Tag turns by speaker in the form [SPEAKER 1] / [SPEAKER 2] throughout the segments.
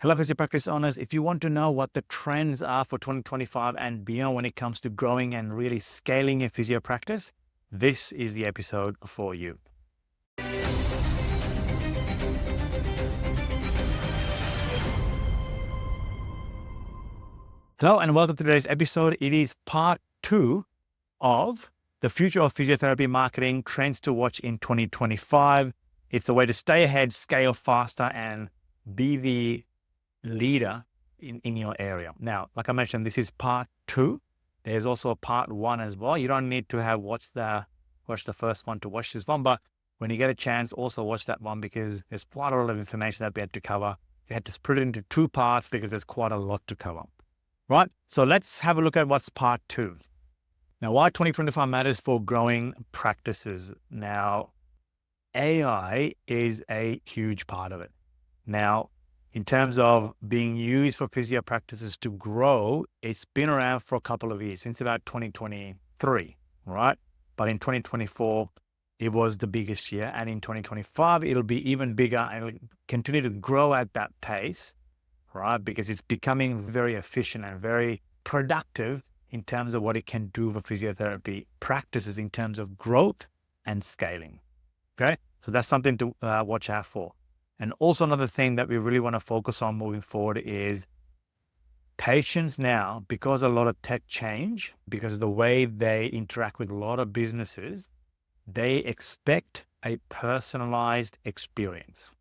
[SPEAKER 1] Hello, physio practice owners. If you want to know what the trends are for 2025 and beyond when it comes to growing and really scaling your physio practice, this is the episode for you. Hello, and welcome to today's episode. It is part 2 of the future of physiotherapy marketing, trends to watch in 2025. It's a way to stay ahead, scale faster, and be the leader in your area. Now, like I mentioned, this is part 2. There's also a part 1 as well. You don't need to have watched the first one to watch this one, but when you get a chance, also watch that one because there's quite a lot of information that we had to cover. We had to split it into 2 parts because there's quite a lot to cover. Right? So let's have a look at what's part 2. Now, why 2025 matters for growing practices. Now, AI is a huge part of it. Now, in terms of being used for physio practices to grow, it's been around for a couple of years, since about 2023, right? But in 2024, it was the biggest year. And in 2025, it'll be even bigger and it'll continue to grow at that pace, right? Because it's becoming very efficient and very productive in terms of what it can do for physiotherapy practices in terms of growth and scaling, okay? So that's something to watch out for. And also another thing that we really want to focus on moving forward is patients now, because a lot of tech change, because of the way they interact with a lot of businesses, they expect a personalized experience.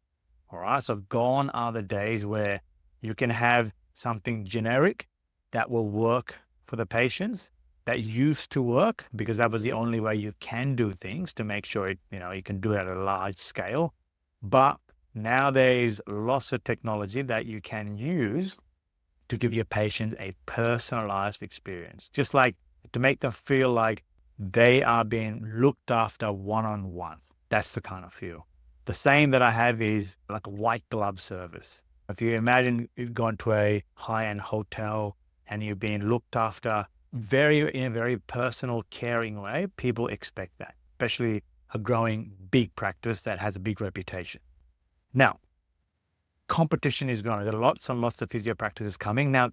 [SPEAKER 1] All right. So gone are the days where you can have something generic that will work for the patients. That used to work because that was the only way you can do things to make sure you can do it at a large scale. But now there's lots of technology that you can use to give your patients a personalized experience, just like to make them feel like they are being looked after one-on-one. That's the kind of feel. The saying that I have is like a white glove service. If you imagine you've gone to a high-end hotel and you're being looked after in a very personal, caring way, people expect that, especially a growing big practice that has a big reputation. Now, competition is growing. There are lots and lots of physio practices coming. Now,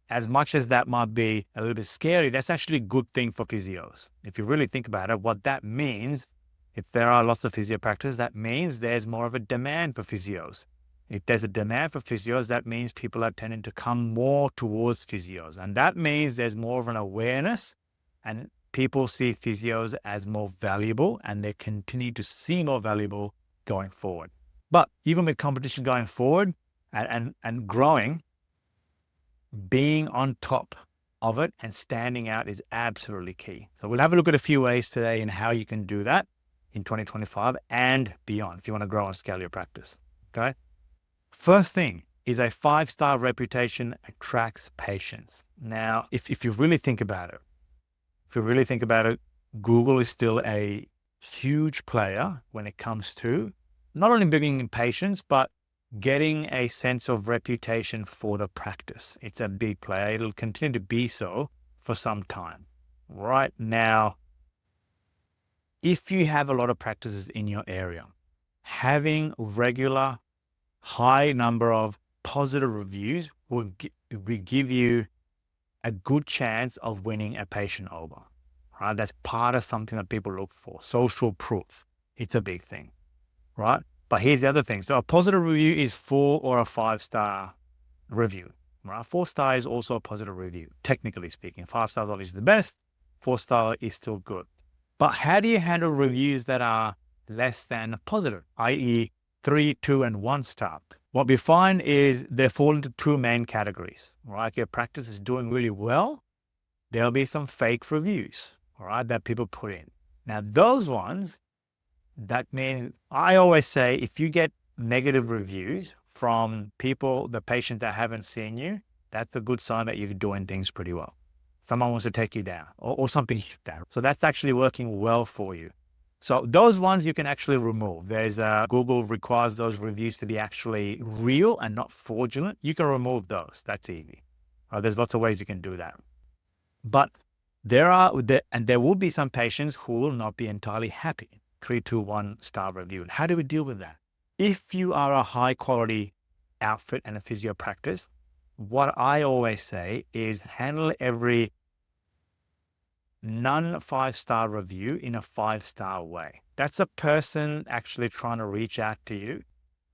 [SPEAKER 1] as much as that might be a little bit scary, that's actually a good thing for physios. If you really think about it, what that means, if there are lots of physio practices, that means there's more of a demand for physios. If there's a demand for physios, that means people are tending to come more towards physios. And that means there's more of an awareness and people see physios as more valuable and they continue to see more valuable going forward. But even with competition going forward and growing, being on top of it and standing out is absolutely key. So we'll have a look at a few ways today in how you can do that in 2025 and beyond if you want to grow and scale your practice, okay? First thing is a 5-star reputation attracts patients. Now, if you really think about it, Google is still a huge player when it comes to not only bringing in patients, but getting a sense of reputation for the practice. It's a big player. It'll continue to be so for some time. Right now, if you have a lot of practices in your area, having regular high number of positive reviews will give you a good chance of winning a patient over. Right? That's part of something that people look for. Social proof. It's a big thing. Right? But here's the other thing. So a positive review is 4 or a 5-star review. Right? 4-star is also a positive review, technically speaking. 5 stars is obviously the best. 4-star is still good. But how do you handle reviews that are less than positive, i.e. 3, 2, and 1 star? What we find is they fall into 2 main categories. Right? If your practice is doing really well, there'll be some fake reviews, all right, that people put in. Now, those ones, that means, I always say, if you get negative reviews from people, the patients that haven't seen you, that's a good sign that you're doing things pretty well. Someone wants to take you down or something like that. So that's actually working well for you. So those ones you can actually remove. Google requires those reviews to be actually real and not fraudulent. You can remove those. That's easy. There's lots of ways you can do that. But there will be some patients who will not be entirely happy. 3, 2, 1 star review. And how do we deal with that? If you are a high quality outfit and a physio practice, what I always say is handle every non-5-star review in a 5-star way. That's a person actually trying to reach out to you.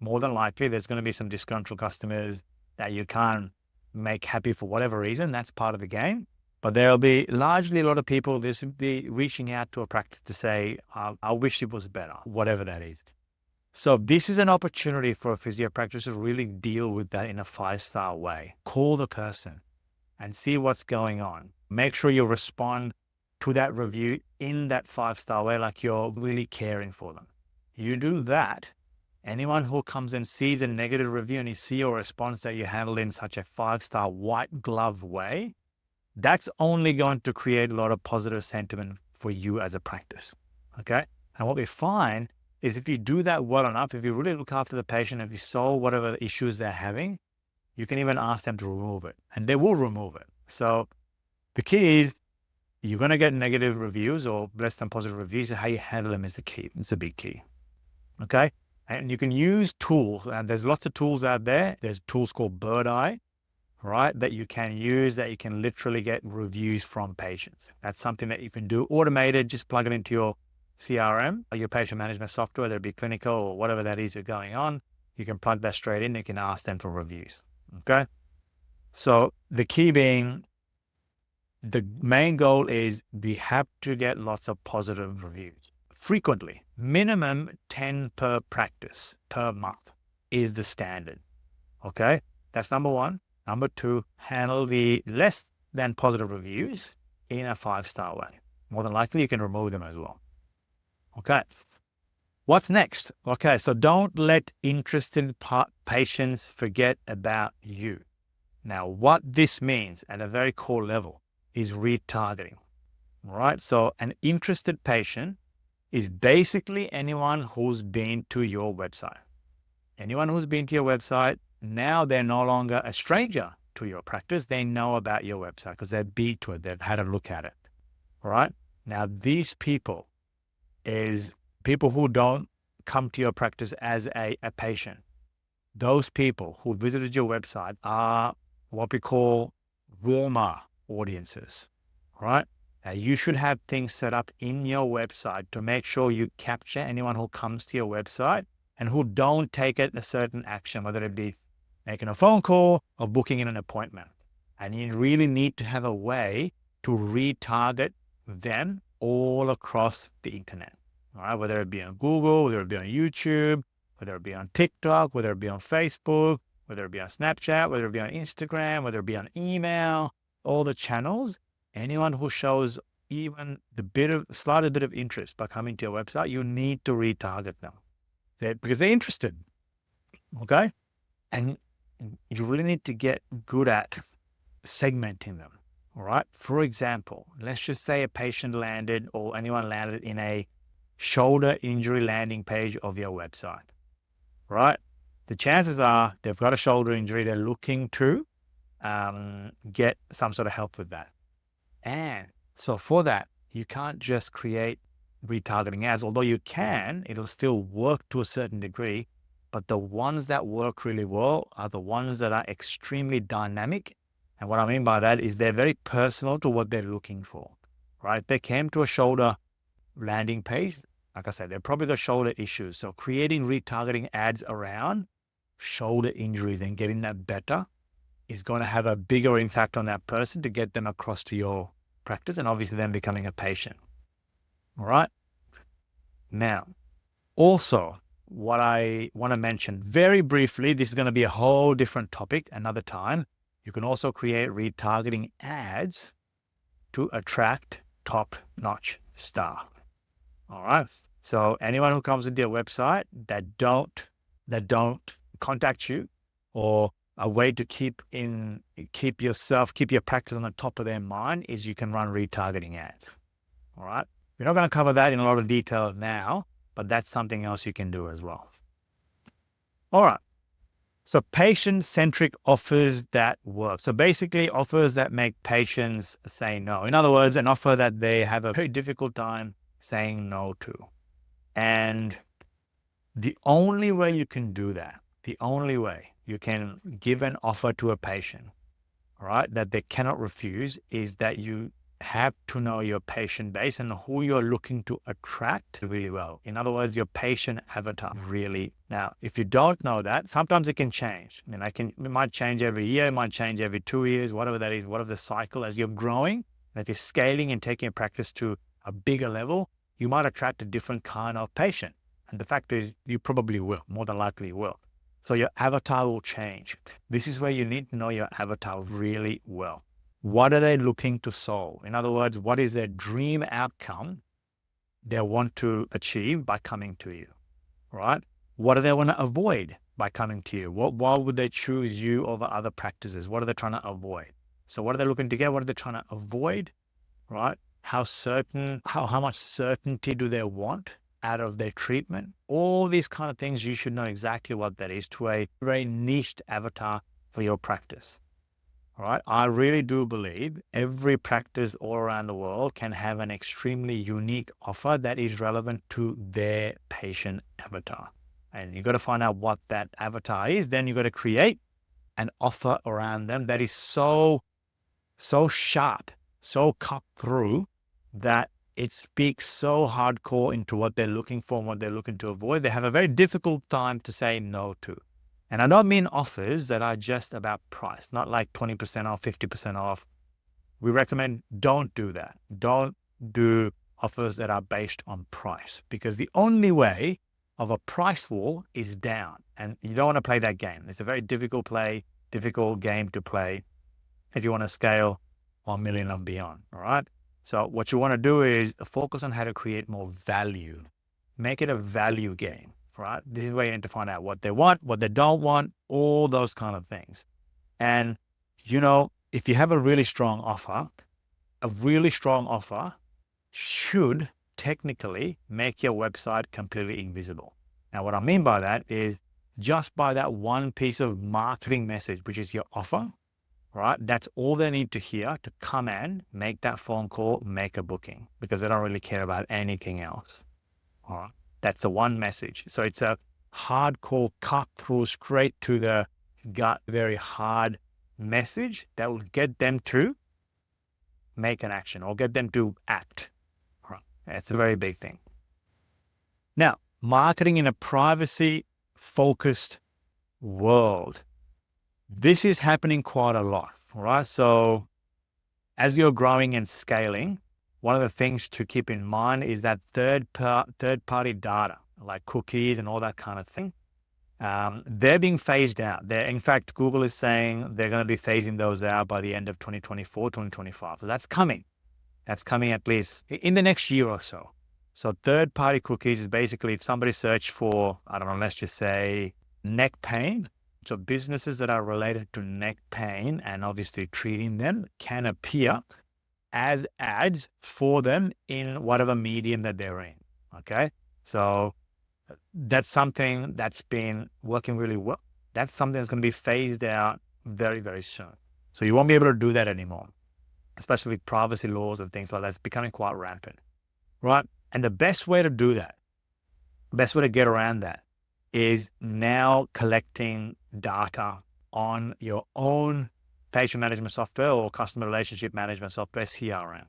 [SPEAKER 1] More than likely, there's going to be some disgruntled customers that you can't make happy for whatever reason. That's part of the game. But there'll be largely a lot of people this will be reaching out to a practice to say, I wish it was better, whatever that is. So this is an opportunity for a physio practice to really deal with that in a 5-star way. Call the person and see what's going on. Make sure you respond to that review in that 5-star way, like you're really caring for them. You do that, anyone who comes and sees a negative review and you see your response that you handled in such a 5-star white glove way, that's only going to create a lot of positive sentiment for you as a practice. Okay. And what we find is if you do that well enough, if you really look after the patient, if you solve whatever issues they're having, you can even ask them to remove it and they will remove it. So the key is you're going to get negative reviews or less than positive reviews. How you handle them is the key. It's a big key. Okay. And you can use tools, and there's lots of tools out there. There's tools called Bird Eye, right? That you can use, that you can literally get reviews from patients. That's something that you can do automated. Just plug it into your CRM or your patient management software, whether it be clinical or whatever that is you're going on. You can plug that straight in. You can ask them for reviews. Okay. So the key being, the main goal is we have to get lots of positive reviews frequently. Minimum 10 per practice per month is the standard. Okay. That's number one. Number two, handle the less than positive reviews in a 5-star way. More than likely, you can remove them as well. Okay. What's next? Okay. So don't let interested patients forget about you. Now, what this means at a very core level is retargeting. All right. So an interested patient is basically anyone who's been to your website. Anyone who's been to your website, now they're no longer a stranger to your practice. They know about your website because they've been to it. They've had a look at it. All right. Now, these people is people who don't come to your practice as a patient. Those people who visited your website are what we call warmer audiences, right? Now, you should have things set up in your website to make sure you capture anyone who comes to your website and who don't take a certain action, whether it be making a phone call or booking in an appointment. And you really need to have a way to retarget them all across the internet, all right? Whether it be on Google, whether it be on YouTube, whether it be on TikTok, whether it be on Facebook, whether it be on Snapchat, whether it be on Instagram, whether it be on email, all the channels. Anyone who shows even the slight bit of interest by coming to your website, you need to retarget them because they're interested. Okay. And you really need to get good at segmenting them. All right. For example, let's just say a patient landed or anyone landed in a shoulder injury landing page of your website, right? The chances are they've got a shoulder injury. They're looking to get some sort of help with that. And so for that, you can't just create retargeting ads, although you can, it'll still work to a certain degree. But the ones that work really well are the ones that are extremely dynamic. And what I mean by that is they're very personal to what they're looking for, right? They came to a shoulder landing page. Like I said, they're probably the shoulder issues. So creating retargeting ads around shoulder injuries and getting that better is going to have a bigger impact on that person to get them across to your practice and obviously them becoming a patient. All right. Now, also what I want to mention very briefly, this is going to be a whole different topic another time. You can also create retargeting ads to attract top-notch staff. All right. So anyone who comes into your website that don't contact you, or a way to keep your practice on the top of their mind is you can run retargeting ads. All right. We're not going to cover that in a lot of detail now, but that's something else you can do as well. All right. So patient-centric offers that work. So basically offers that make patients say no. In other words, an offer that they have a very difficult time saying no to. And the only way you can do that, the only way you can give an offer to a patient, all right, that they cannot refuse, is that you have to know your patient base and who you're looking to attract really well. In other words, your patient avatar really. Now, if you don't know that, sometimes it can change. I mean, it might change every year, it might change every 2 years, whatever that is, whatever the cycle. As you're growing, and if you're scaling and taking a practice to a bigger level, you might attract a different kind of patient. And the fact is, you probably will, more than likely will. So your avatar will change. This is where you need to know your avatar really well. What are they looking to solve? In other words, what is their dream outcome they want to achieve by coming to you, right? What do they want to avoid by coming to you? Why would they choose you over other practices? What are they trying to avoid? So what are they looking to get? What are they trying to avoid, right? How much certainty do they want out of their treatment? All these kind of things, you should know exactly what that is to a very niched avatar for your practice. All right. I really do believe every practice all around the world can have an extremely unique offer that is relevant to their patient avatar. And you got to find out what that avatar is. Then you got to create an offer around them that is so sharp, so cut through, that it speaks so hardcore into what they're looking for and what they're looking to avoid. They have a very difficult time to say no to. And I don't mean offers that are just about price, not like 20% off, 50% off. We recommend don't do that. Don't do offers that are based on price, because the only way of a price war is down. And you don't want to play that game. It's a very difficult game to play if you want to scale 1 million and beyond, all right? So what you want to do is focus on how to create more value. Make it a value game. Right? This is where you need to find out what they want, what they don't want, all those kind of things. And, if you have a really strong offer should technically make your website completely invisible. Now, what I mean by that is just by that one piece of marketing message, which is your offer, right? That's all they need to hear to come and make that phone call, make a booking, because they don't really care about anything else. All right. That's the one message. So it's a hardcore cut through straight to the gut, very hard message that will get them to make an action or get them to act. All right. It's a very big thing. Now, marketing in a privacy focused world. This is happening quite a lot, right? So as you're growing and scaling, one of the things to keep in mind is that third-party data, like cookies and all that kind of thing, they're being phased out. In fact, Google is saying they're going to be phasing those out by the end of 2024, 2025. So that's coming. That's coming at least in the next year or so. So third-party cookies is basically if somebody searched for, I don't know, let's just say neck pain. So businesses that are related to neck pain and obviously treating them can appear as ads for them in whatever medium that they're in, okay? So that's something that's been working really well. That's something that's going to be phased out very, very soon. So you won't be able to do that anymore, especially with privacy laws and things like that. It's becoming quite rampant, right? And the best way to do that, best way to get around that is now collecting data on your own patient management software or customer relationship management software, CRM,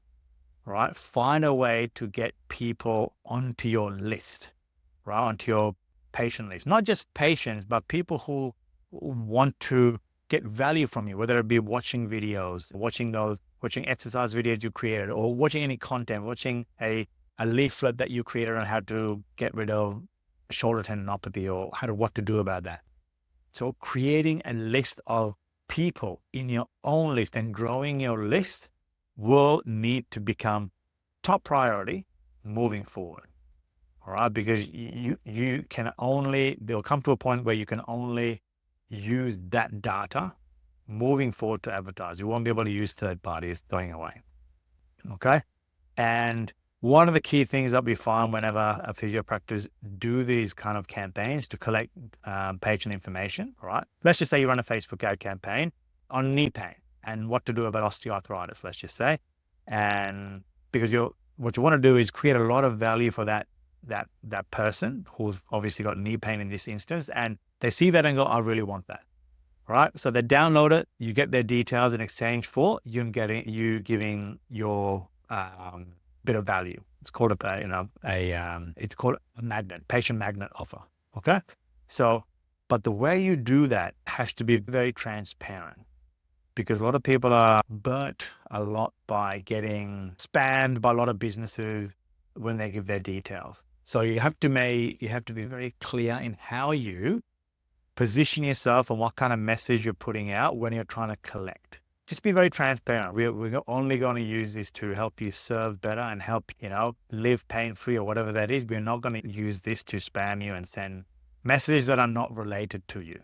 [SPEAKER 1] right? Find a way to get people onto your list, right? Onto your patient list. Not just patients, but people who want to get value from you, whether it be watching videos, watching exercise videos you created, or watching any content, watching a leaflet that you created on how to get rid of shoulder tendinopathy or what to do about that. So creating a list of people in your own list and growing your list will need to become top priority moving forward. All right, because you can only, they'll come to a point where you can only use that data moving forward to advertise. You won't be able to use third parties going away. Okay. And one of the key things that we find whenever a physio practice do these kind of campaigns to collect patient information, right? Let's just say you run a Facebook ad campaign on knee pain and what to do about osteoarthritis, let's just say. And because what you want to do is create a lot of value for that person who's obviously got knee pain in this instance, and they see that and go, I really want that. right? So they download it, you get their details in exchange for you giving your bit of value. It's called it's called a magnet, patient magnet offer. Okay. So, but the way you do that has to be very transparent, because a lot of people are burnt a lot by getting spammed by a lot of businesses when they give their details. So you have to be very clear in how you position yourself and what kind of message you're putting out when you're trying to collect. Just be very transparent. We're only going to use this to help you serve better and help, live pain-free or whatever that is. We're not going to use this to spam you and send messages that are not related to you.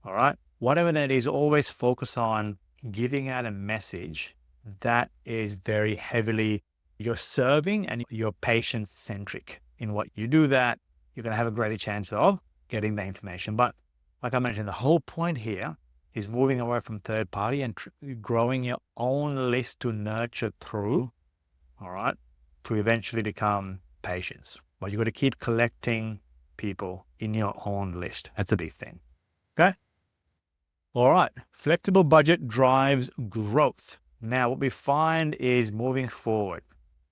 [SPEAKER 1] All right. Whatever that is, always focus on giving out a message that is very heavily you're serving and you're patient-centric. In what you do that, you're going to have a greater chance of getting the information. But like I mentioned, the whole point here is moving away from third party and growing your own list to nurture through, all right, to eventually become patients. But you got to keep collecting people in your own list. That's a big thing. Okay. All right. Flexible budget drives growth. Now, what we find is moving forward,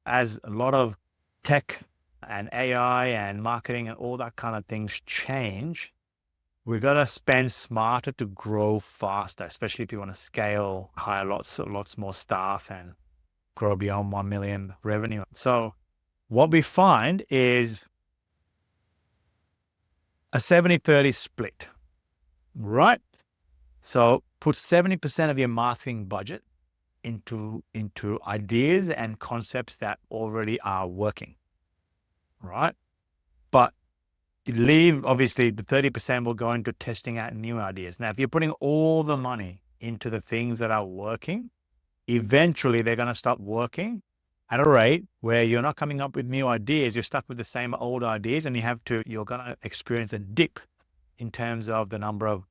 [SPEAKER 1] as a lot of tech and AI and marketing and all that kind of things change, we've got to spend smarter to grow faster, especially if you want to scale, hire lots more staff and grow beyond 1 million revenue. So what we find is a 70-30 split, right? So put 70% of your marketing budget into ideas and concepts that already are working, right? But leave, obviously, the 30% will go into testing out new ideas. Now, if you're putting all the money into the things that are working, eventually they're going to stop working at a rate where you're not coming up with new ideas. You're stuck with the same old ideas, and you're going to experience a dip in terms of the number of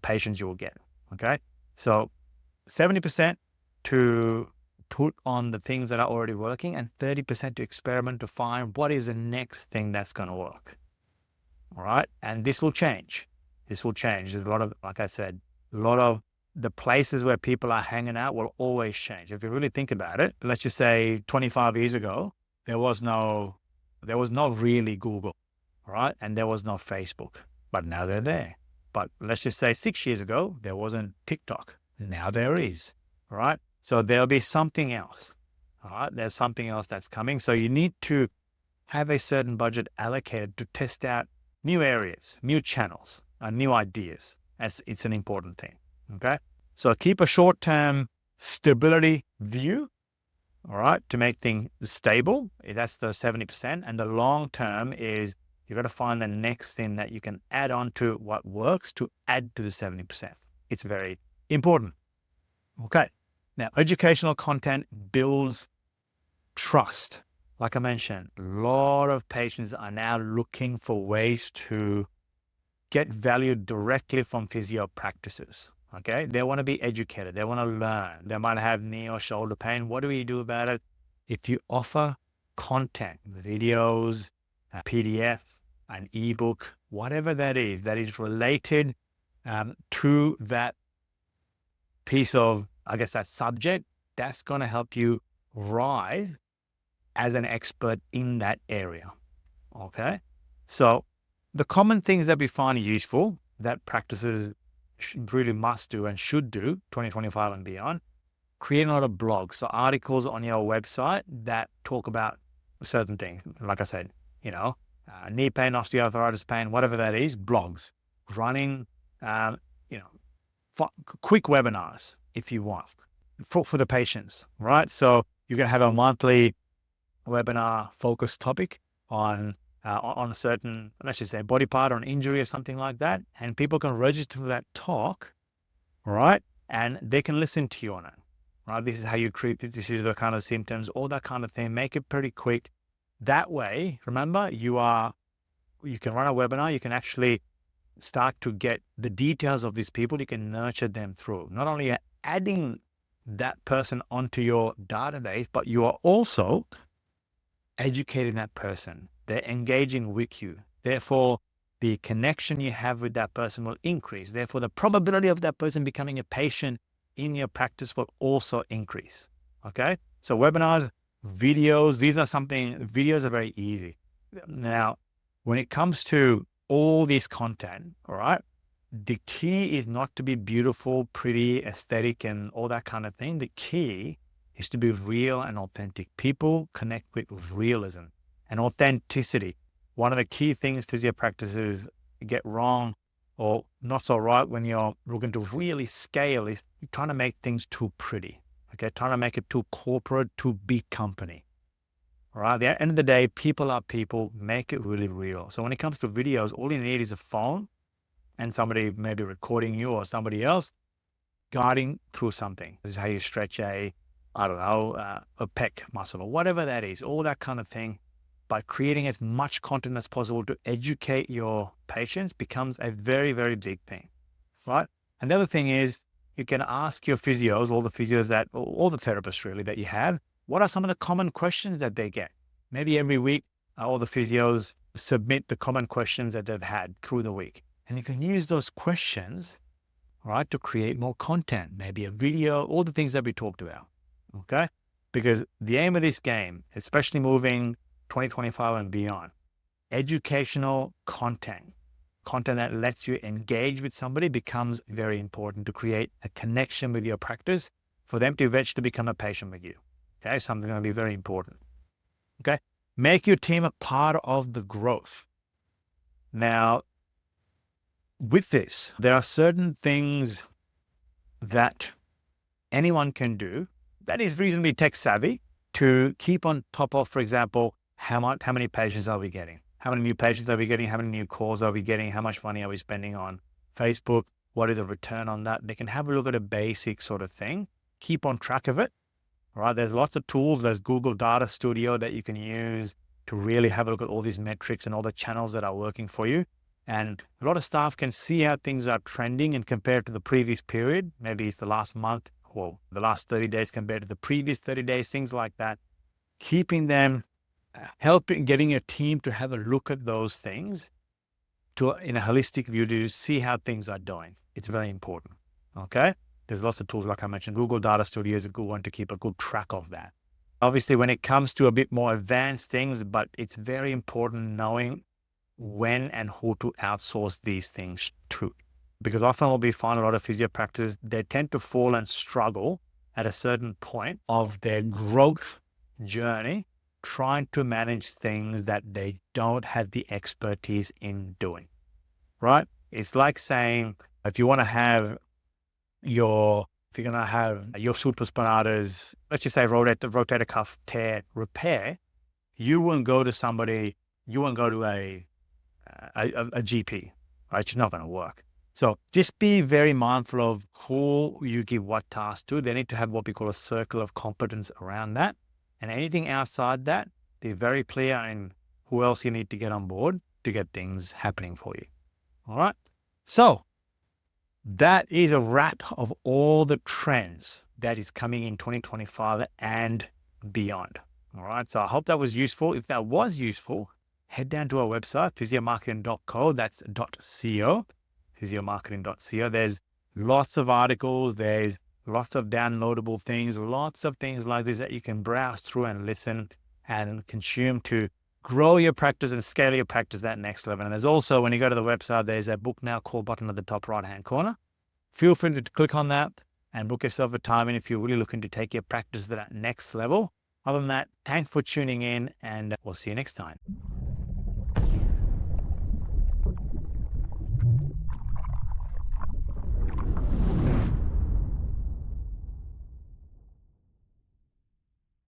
[SPEAKER 1] patients you will get. Okay. So 70% to put on the things that are already working, and 30% to experiment to find what is the next thing that's going to work. All right. And this will change. There's a lot of, like I said, a lot of the places where people are hanging out will always change. If you really think about it, let's just say 25 years ago, there was not really Google, right? And there was no Facebook, but now they're there. But let's just say 6 years ago, there wasn't TikTok. Now there is, right? So there'll be something else, all right? There's something else that's coming. So you need to have a certain budget allocated to test out new areas, new channels, new ideas. It's an important thing, okay? So keep a short-term stability view, all right, to make things stable. That's the 70%. And the long-term is you've got to find the next thing that you can add on to what works to add to the 70%. It's very important. Okay. Now, educational content builds trust. Like I mentioned, a lot of patients are now looking for ways to get value directly from physio practices. Okay. They want to be educated. They want to learn. They might have knee or shoulder pain. What do we do about it? If you offer content, videos, a PDF, an ebook, whatever that is related to that piece of, I guess, that subject, that's going to help you rise as an expert in that area. Okay. So the common things that we find useful that practices really must do and should do 2025 and beyond, create a lot of blogs. So articles on your website that talk about certain things. Like I said, knee pain, osteoarthritis pain, whatever that is, blogs, running, quick webinars if you want for the patients, right? So you're going to have a monthly webinar focused topic on a certain, let's just say, body part or an injury or something like that. And people can register for that talk, right? And they can listen to you on it, right? This is how you treat it. This is the kind of symptoms, all that kind of thing. Make it pretty quick. That way, remember, you can run a webinar. You can actually start to get the details of these people. You can nurture them through. Not only adding that person onto your database, but you are also educating that person. They're engaging with you. Therefore, the connection you have with that person will increase. Therefore, the probability of that person becoming a patient in your practice will also increase. Okay. So webinars, videos, videos are very easy. Now, when it comes to all this content, all right, the key is not to be beautiful, pretty, aesthetic, and all that kind of thing. The key is to be real and authentic. People connect with realism and authenticity. One of the key things physio practices get wrong or not so right when you're looking to really scale is you're trying to make things too pretty. Okay, trying to make it too corporate, too big company. All right, at the end of the day, people are people. Make it really real. So when it comes to videos, all you need is a phone and somebody maybe recording you or somebody else guiding through something. This is how you stretch a pec muscle or whatever that is, all that kind of thing. By creating as much content as possible to educate your patients becomes a very, very big thing, right? And the other thing is you can ask your physios, all the therapists really that you have, what are some of the common questions that they get? Maybe every week, all the physios submit the common questions that they've had through the week. And you can use those questions, right, to create more content, maybe a video, all the things that we talked about, okay? Because the aim of this game, especially moving 2025 and beyond, educational content that lets you engage with somebody becomes very important to create a connection with your practice for them to eventually become a patient with you. Okay, something going to be very important. Okay, make your team a part of the growth. Now, with this, there are certain things that anyone can do that is reasonably tech savvy to keep on top of, for example, how many patients are we getting? How many new patients are we getting? How many new calls are we getting? How much money are we spending on Facebook? What is the return on that? They can have a look at a basic sort of thing, keep on track of it. All right, there's lots of tools. There's Google Data Studio that you can use to really have a look at all these metrics and all the channels that are working for you. And a lot of staff can see how things are trending and compared to the previous period. Maybe it's the last month or the last 30 days compared to the previous 30 days, things like that. Keeping them, getting your team to have a look at those things in a holistic view to see how things are doing. It's very important. Okay. There's lots of tools, like I mentioned. Google Data Studio is a good one to keep a good track of that. Obviously, when it comes to a bit more advanced things, but it's very important knowing when and who to outsource these things to. Because often what we find a lot of physio practices, they tend to fall and struggle at a certain point of their growth journey, trying to manage things that they don't have the expertise in doing, right? It's like saying, if you're going to have your supraspinatus, let's just say rotator cuff tear repair, you won't go to somebody, you won't go to a GP, right? It's not going to work. So just be very mindful of who you give what task to. They need to have what we call a circle of competence around that. And anything outside that, be very clear in who else you need to get on board to get things happening for you. All right. So that is a wrap of all the trends that is coming in 2025 and beyond. All right. So I hope that was useful. If that was useful, head down to our website, physiomarketing.co. That's .co, physiomarketing.co. There's lots of articles. There's lots of downloadable things, lots of things like this that you can browse through and listen and consume to grow your practice and scale your practice that next level. And there's also, when you go to the website, there's a book now call button at the top right-hand corner. Feel free to click on that and book yourself a time in if you're really looking to take your practice to that next level. Other than that, thanks for tuning in and we'll see you next time.